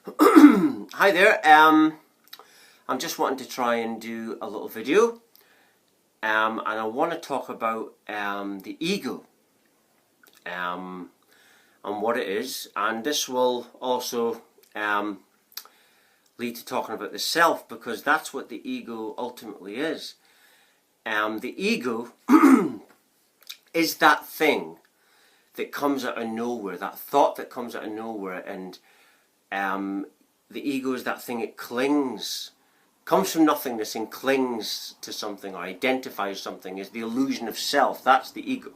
Hi there. I'm just wanting to try and do a little video, and I want to talk about the ego, and what it is, and this will also lead to talking about the self, because that's what the ego ultimately is. The ego is that thing that comes out of nowhere, that thought that comes out of nowhere, and the ego is that thing. It comes from nothingness and clings to something or identifies something as the illusion of self. That's the ego.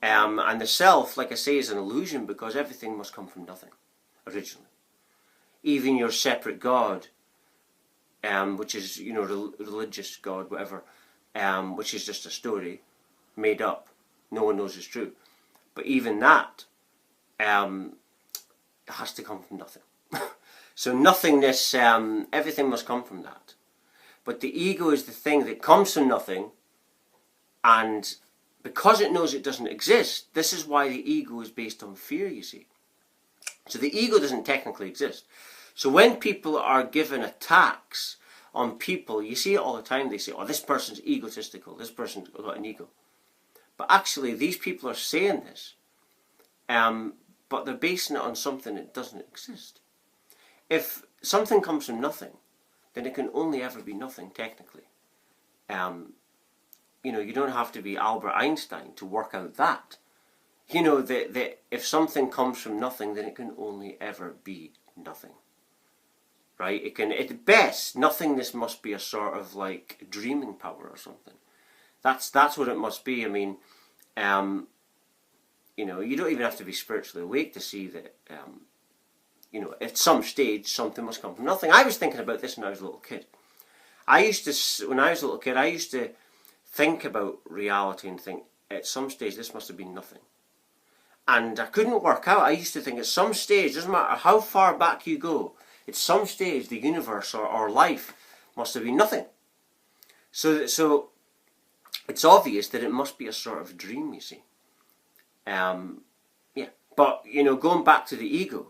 And the self, like I say, is an illusion because everything must come from nothing originally. Even your separate God, which is, religious God, whatever, which is just a story made up. No one knows is true. But even that has to come from nothing. So nothingness, everything must come from that. But the ego is the thing that comes from nothing, and because it knows it doesn't exist, this is why the ego is based on fear, you see. So the ego doesn't technically exist. So when people are given attacks on people, you see it all the time, they say, oh, this person's egotistical, this person's got an ego. But actually, these people are saying this, but they're basing it on something that doesn't exist. If something comes from nothing, then it can only ever be nothing, technically. You don't have to be Albert Einstein to work out that. That if something comes from nothing, then it can only ever be nothing. Right? It can, at best, nothingness must be a sort of like dreaming power or something. That's what it must be. I mean, you don't even have to be spiritually awake to see that, at some stage, something must come from nothing. I was thinking about this when I was a little kid. When I was a little kid, I used to think about reality and think, at some stage, this must have been nothing. And I couldn't work out. I used to think at some stage, doesn't matter how far back you go, at some stage, the universe or life must have been nothing. So it's obvious that it must be a sort of dream, you see. But, going back to the ego,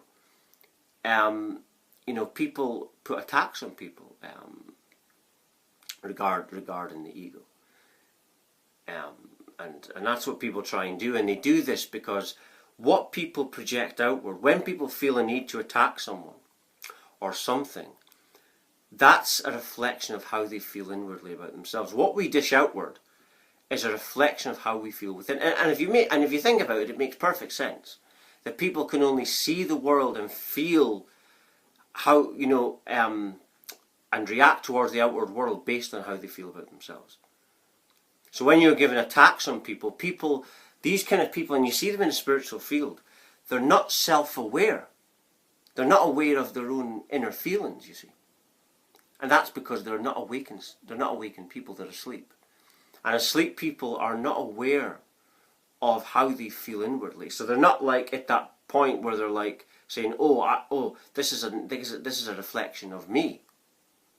people put attacks on people regarding the ego. And that's what people try and do. And they do this because what people project outward, when people feel a need to attack someone or something, that's a reflection of how they feel inwardly about themselves. What we dish outward is a reflection of how we feel within. And if you think about it, it makes perfect sense that people can only see the world and feel how, and react towards the outward world based on how they feel about themselves. So when you're given attacks on people, these kind of people, and you see them in the spiritual field, they're not self-aware. They're not aware of their own inner feelings, you see. And that's because they're not awakened. They're not awakened people, they're asleep. And asleep people are not aware of how they feel inwardly. So they're not like at that point where they're like saying, this is a reflection of me.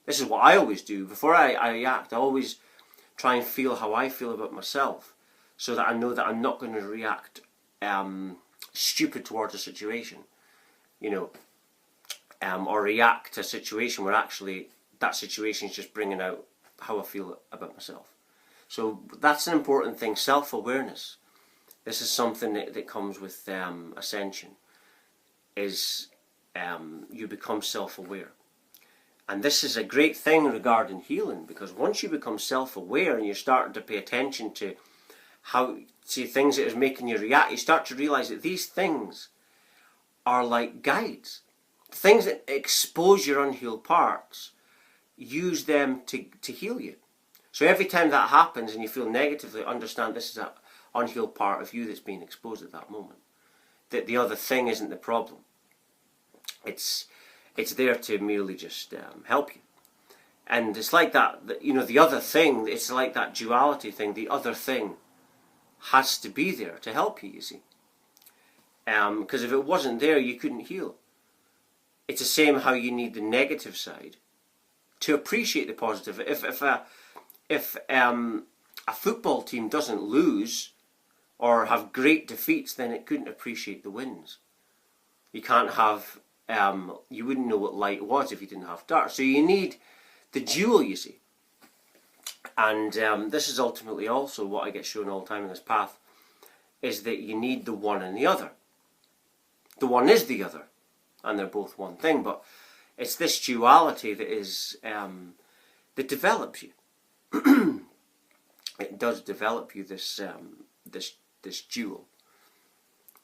This is what I always do. Before I react, I always try and feel how I feel about myself, so that I know that I'm not going to react stupid towards a situation, or react to a situation where actually that situation is just bringing out how I feel about myself. So that's an important thing, self-awareness. This is something that comes with ascension, is you become self-aware. And this is a great thing regarding healing, because once you become self-aware and you start to pay attention to things that is making you react, you start to realize that these things are like guides. Things that expose your unhealed parts, use them to heal you. So every time that happens and you feel negatively, understand this is an unhealed part of you that's being exposed at that moment. That the other thing isn't the problem. It's there to merely just help you. And it's like that, the other thing, it's like that duality thing. The other thing has to be there to help you, you see. Because if it wasn't there, you couldn't heal. It's the same how you need the negative side to appreciate the positive. If a football team doesn't lose or have great defeats, then it couldn't appreciate the wins. You can't have you wouldn't know what light was if you didn't have dark. So you need the dual, you see. And this is ultimately also what I get shown all the time in this path, is that you need the one and the other. The one is the other, and they're both one thing, but it's this duality that is that develops you. It does develop you, this dual,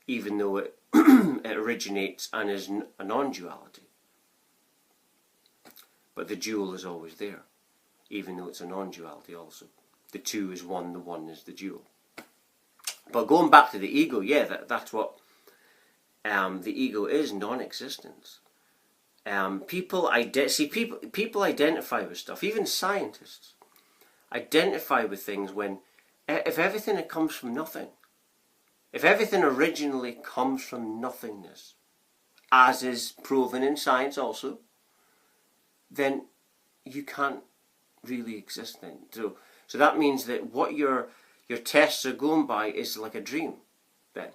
even though it it originates and is a non-duality. But the dual is always there, even though it's a non-duality also. The two is one, the one is the dual. But going back to the ego, yeah, that's what the ego is, non-existence. People identify with stuff, even scientists identify with things when, if everything comes from nothing, if everything originally comes from nothingness, as is proven in science also, then you can't really exist then. So that means that what your tests are going by is like a dream then.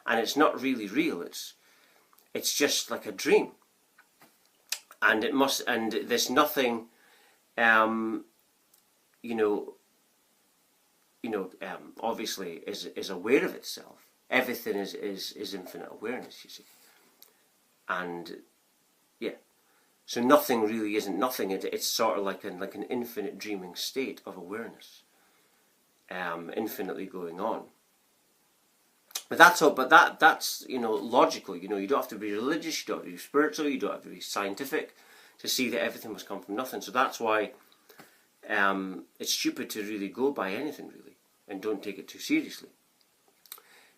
And it's not really real, it's just like a dream. And there's nothing obviously is aware of itself. Everything is infinite awareness, you see. And yeah, so nothing really isn't nothing. It's sort of like an infinite dreaming state of awareness, infinitely going on. But that's all. But that's logical. You don't have to be religious. You don't have to be spiritual. You don't have to be scientific to see that everything must come from nothing. So that's why it's stupid to really go by anything really, and don't take it too seriously,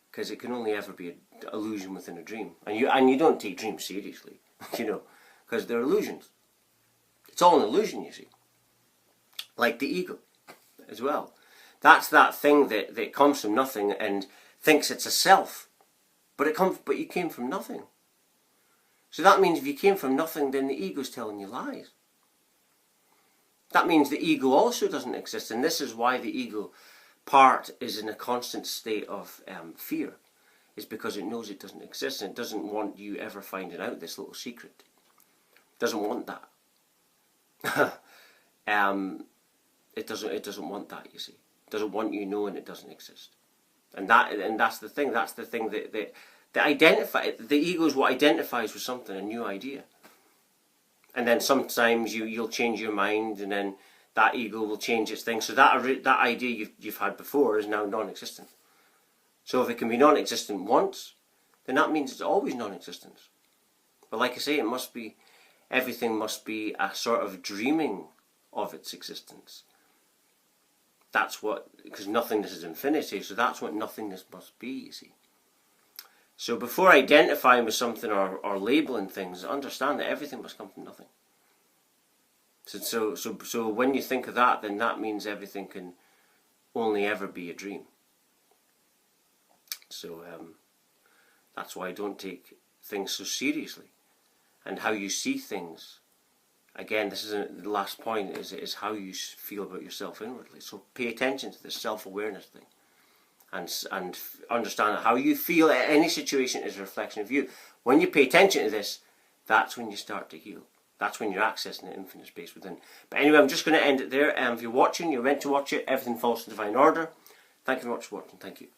because it can only ever be an illusion within a dream. And you don't take dreams seriously, because they're illusions. It's all an illusion, you see. Like the ego, as well. That's that thing that comes from nothing and thinks it's a self, but you came from nothing. So that means if you came from nothing, then the ego's telling you lies. That means the ego also doesn't exist, and this is why the ego part is in a constant state of fear, is because it knows it doesn't exist, and it doesn't want you ever finding out this little secret. It doesn't want that. It doesn't want that, you see. It doesn't want you knowing it doesn't exist. And that's the thing. That's the thing that the ego is what identifies with something, a new idea. And then sometimes you'll change your mind, and then that ego will change its thing. So that idea you've had before is now non-existent. So if it can be non-existent once, then that means it's always non-existence. But like I say, everything must be a sort of dreaming of its existence. Because nothingness is infinity, so that's what nothingness must be, you see. So before identifying with something or labeling things, understand that everything must come from nothing. So when you think of that, then that means everything can only ever be a dream. So that's why I don't take things so seriously. And how you see things, again, this is the last point, is how you feel about yourself inwardly. So pay attention to this self-awareness thing. And understand that how you feel at any situation is a reflection of you. When you pay attention to this, that's when you start to heal. That's when you're accessing the infinite space within. But anyway, I'm just going to end it there. If you're watching, you're meant to watch it. Everything falls in divine order. Thank you very much for watching. Thank you.